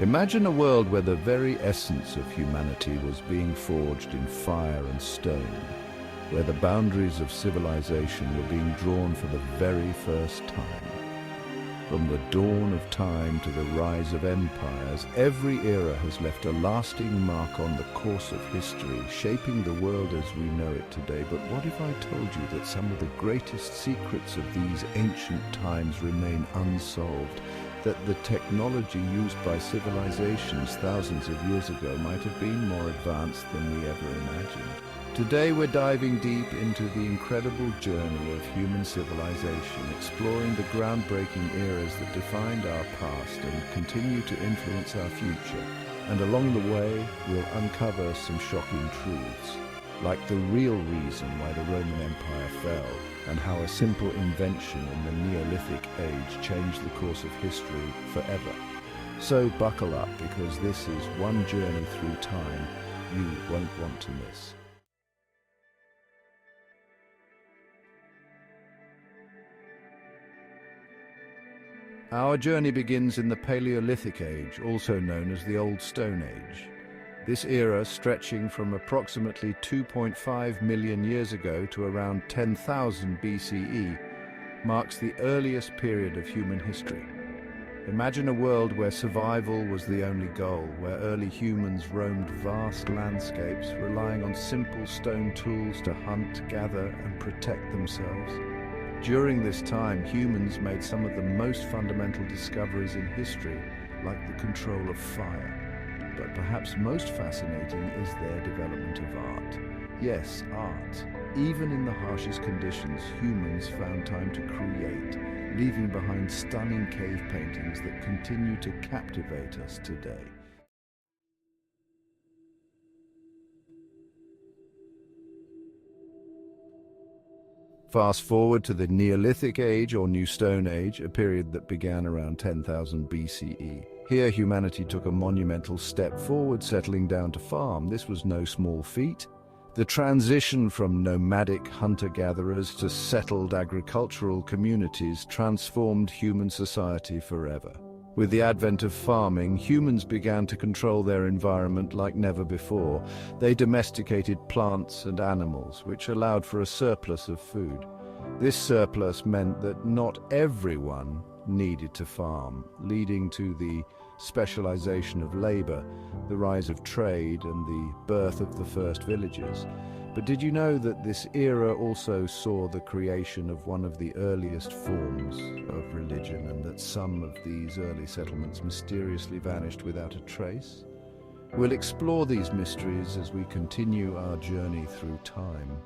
Imagine a world where the very essence of humanity was being forged in fire and stone, where the boundaries of civilization were being drawn for the very first time. From the dawn of time to the rise of empires, every era has left a lasting mark on the course of history, shaping the world as we know it today. But what if I told you that some of the greatest secrets of these ancient times remain unsolved? That the technology used by civilizations thousands of years ago might have been more advanced than we ever imagined. Today we're diving deep into the incredible journey of human civilization, exploring the groundbreaking eras that defined our past and continue to influence our future. And along the way, we'll uncover some shocking truths, like the real reason why the Roman Empire fell, and how a simple invention in the Neolithic Age changed the course of history forever. So buckle up, because this is one journey through time you won't want to miss. Our journey begins in the Paleolithic Age, also known as the Old Stone Age. This era, stretching from approximately 2.5 million years ago to around 10,000 BCE, marks the earliest period of human history. Imagine a world where survival was the only goal, where early humans roamed vast landscapes, relying on simple stone tools to hunt, gather, and protect themselves. During this time, humans made some of the most fundamental discoveries in history, like the control of fire. But perhaps most fascinating is their development of art. Yes, art. Even in the harshest conditions, humans found time to create, leaving behind stunning cave paintings that continue to captivate us today. Fast forward to the Neolithic Age or New Stone Age, a period that began around 10,000 BCE. Here, humanity took a monumental step forward, settling down to farm. This was no small feat. The transition from nomadic hunter-gatherers to settled agricultural communities transformed human society forever. With the advent of farming, humans began to control their environment like never before. They domesticated plants and animals, which allowed for a surplus of food. This surplus meant that not everyone needed to farm, leading to the specialization of labor, the rise of trade, and the birth of the first villages. But did you know that this era also saw the creation of one of the earliest forms of religion, and that some of these early settlements mysteriously vanished without a trace? We'll explore these mysteries as we continue our journey through time.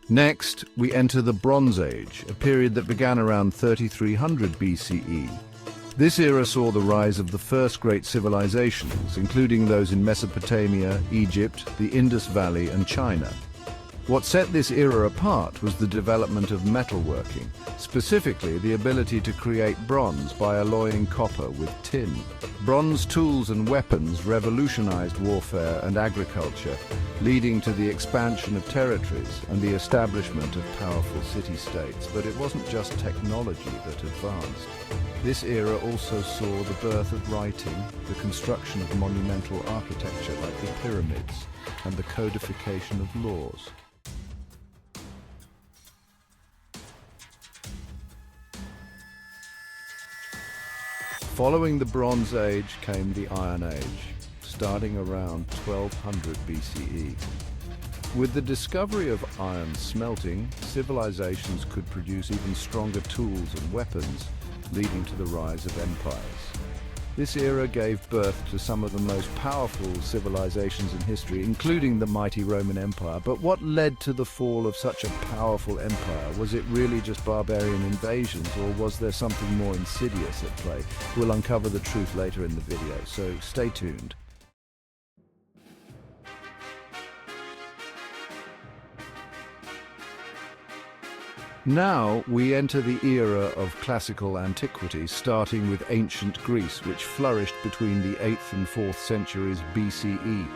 Next, we enter the Bronze Age, a period that began around 3300 BCE. This era saw the rise of the first great civilizations, including those in Mesopotamia, Egypt, the Indus Valley, and China. What set this era apart was the development of metalworking, specifically the ability to create bronze by alloying copper with tin. Bronze tools and weapons revolutionized warfare and agriculture, leading to the expansion of territories and the establishment of powerful city-states. But it wasn't just technology that advanced. This era also saw the birth of writing, the construction of monumental architecture like the pyramids, and the codification of laws. Following the Bronze Age came the Iron Age, starting around 1200 BCE. With the discovery of iron smelting, civilizations could produce even stronger tools and weapons, leading to the rise of empires. This era gave birth to some of the most powerful civilizations in history, including the mighty Roman Empire. But what led to the fall of such a powerful empire? Was it really just barbarian invasions, or was there something more insidious at play? We'll uncover the truth later in the video, so stay tuned. Now we enter the era of classical antiquity, starting with ancient Greece, which flourished between the 8th and 4th centuries BCE.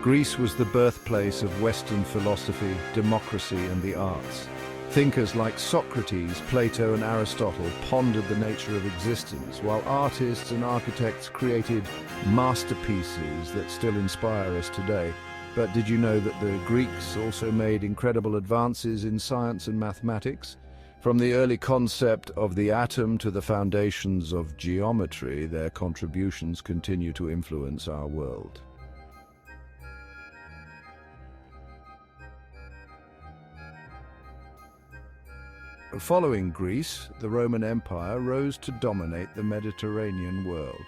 Greece was the birthplace of Western philosophy, democracy, and the arts. Thinkers like Socrates, Plato, and Aristotle pondered the nature of existence, while artists and architects created masterpieces that still inspire us today. But did you know that the Greeks also made incredible advances in science and mathematics? From the early concept of the atom to the foundations of geometry, their contributions continue to influence our world. Following Greece, the Roman Empire rose to dominate the Mediterranean world.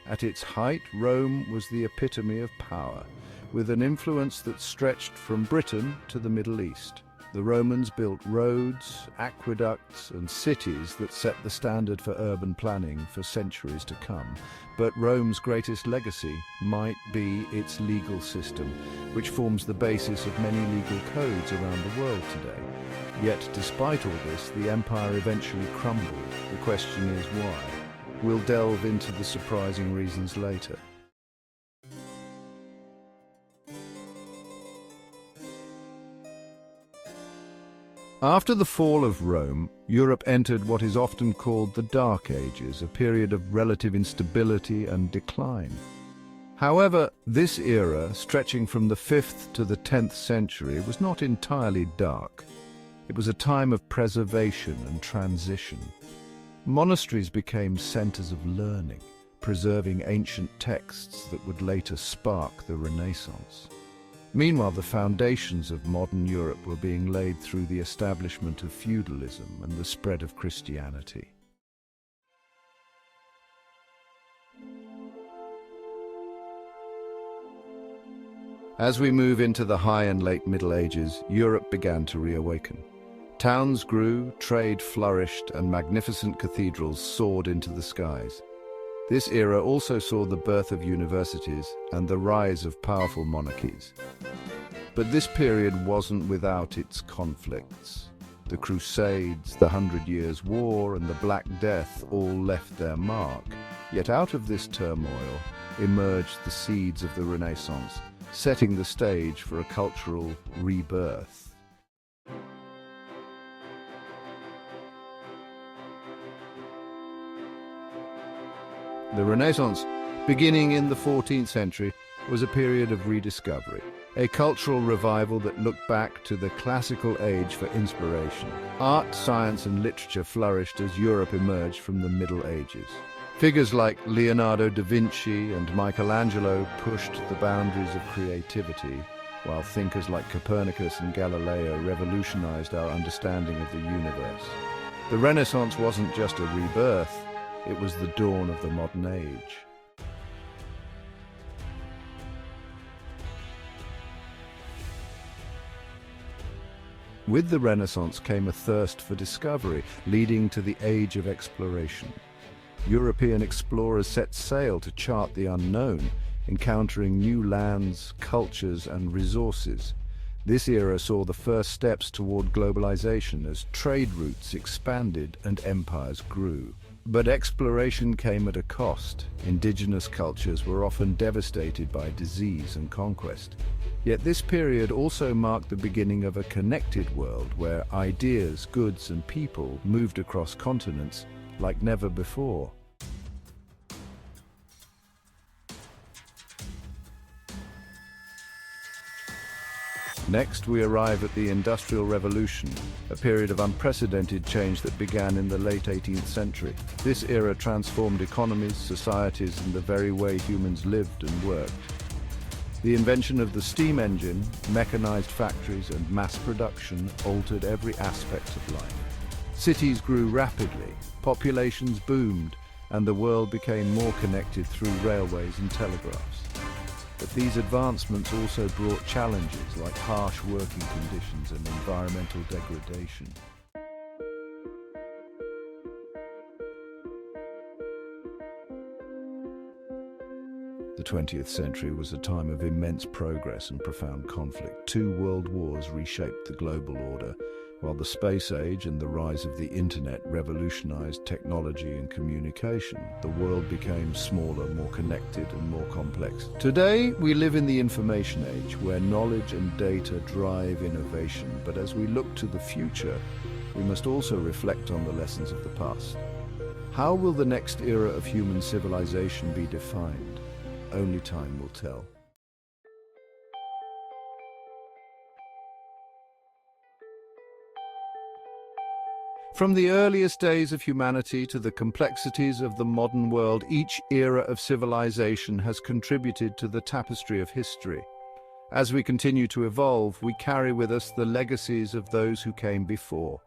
At its height, Rome was the epitome of power, with an influence that stretched from Britain to the Middle East. The Romans built roads, aqueducts, and cities that set the standard for urban planning for centuries to come. But Rome's greatest legacy might be its legal system, which forms the basis of many legal codes around the world today. Yet, despite all this, the empire eventually crumbled. The question is why? We'll delve into the surprising reasons later. After the fall of Rome, Europe entered what is often called the Dark Ages, a period of relative instability and decline. However, this era, stretching from the 5th to the 10th century, was not entirely dark. It was a time of preservation and transition. Monasteries became centers of learning, preserving ancient texts that would later spark the Renaissance. Meanwhile, the foundations of modern Europe were being laid through the establishment of feudalism and the spread of Christianity. As we move into the High and Late Middle Ages, Europe began to reawaken. Towns grew, trade flourished, and magnificent cathedrals soared into the skies. This era also saw the birth of universities and the rise of powerful monarchies. But this period wasn't without its conflicts. The Crusades, the 100 Years' War, and the Black Death all left their mark. Yet out of this turmoil emerged the seeds of the Renaissance, setting the stage for a cultural rebirth. The Renaissance, beginning in the 14th century, was a period of rediscovery, a cultural revival that looked back to the classical age for inspiration. Art, science, and literature flourished as Europe emerged from the Middle Ages. Figures like Leonardo da Vinci and Michelangelo pushed the boundaries of creativity, while thinkers like Copernicus and Galileo revolutionized our understanding of the universe. The Renaissance wasn't just a rebirth, it was the dawn of the modern age. With the Renaissance came a thirst for discovery, leading to the age of exploration. European explorers set sail to chart the unknown, encountering new lands, cultures, and resources. This era saw the first steps toward globalization as trade routes expanded and empires grew. But exploration came at a cost. Indigenous cultures were often devastated by disease and conquest. Yet this period also marked the beginning of a connected world where ideas, goods, and people moved across continents like never before. Next, we arrive at the Industrial Revolution, a period of unprecedented change that began in the late 18th century. This era transformed economies, societies, and the very way humans lived and worked. The invention of the steam engine, mechanized factories, and mass production altered every aspect of life. Cities grew rapidly, populations boomed, and the world became more connected through railways and telegraphs. But these advancements also brought challenges like harsh working conditions and environmental degradation. The 20th century was a time of immense progress and profound conflict. 2 world wars reshaped the global order, while the space age and the rise of the internet revolutionized technology and communication. The world became smaller, more connected, and more complex. Today, we live in the information age, where knowledge and data drive innovation. But as we look to the future, we must also reflect on the lessons of the past. How will the next era of human civilization be defined? Only time will tell. From the earliest days of humanity to the complexities of the modern world, each era of civilization has contributed to the tapestry of history. As we continue to evolve, we carry with us the legacies of those who came before.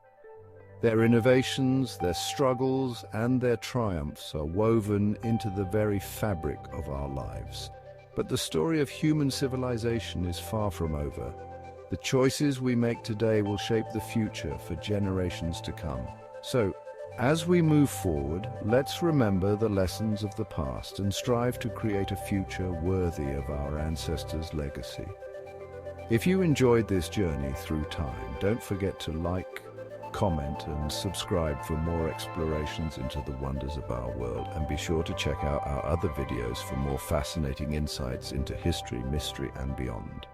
Their innovations, their struggles, and their triumphs are woven into the very fabric of our lives. But the story of human civilization is far from over. The choices we make today will shape the future for generations to come. So, as we move forward, let's remember the lessons of the past and strive to create a future worthy of our ancestors' legacy. If you enjoyed this journey through time, don't forget to like, comment, and subscribe for more explorations into the wonders of our world, and be sure to check out our other videos for more fascinating insights into history, mystery, and beyond.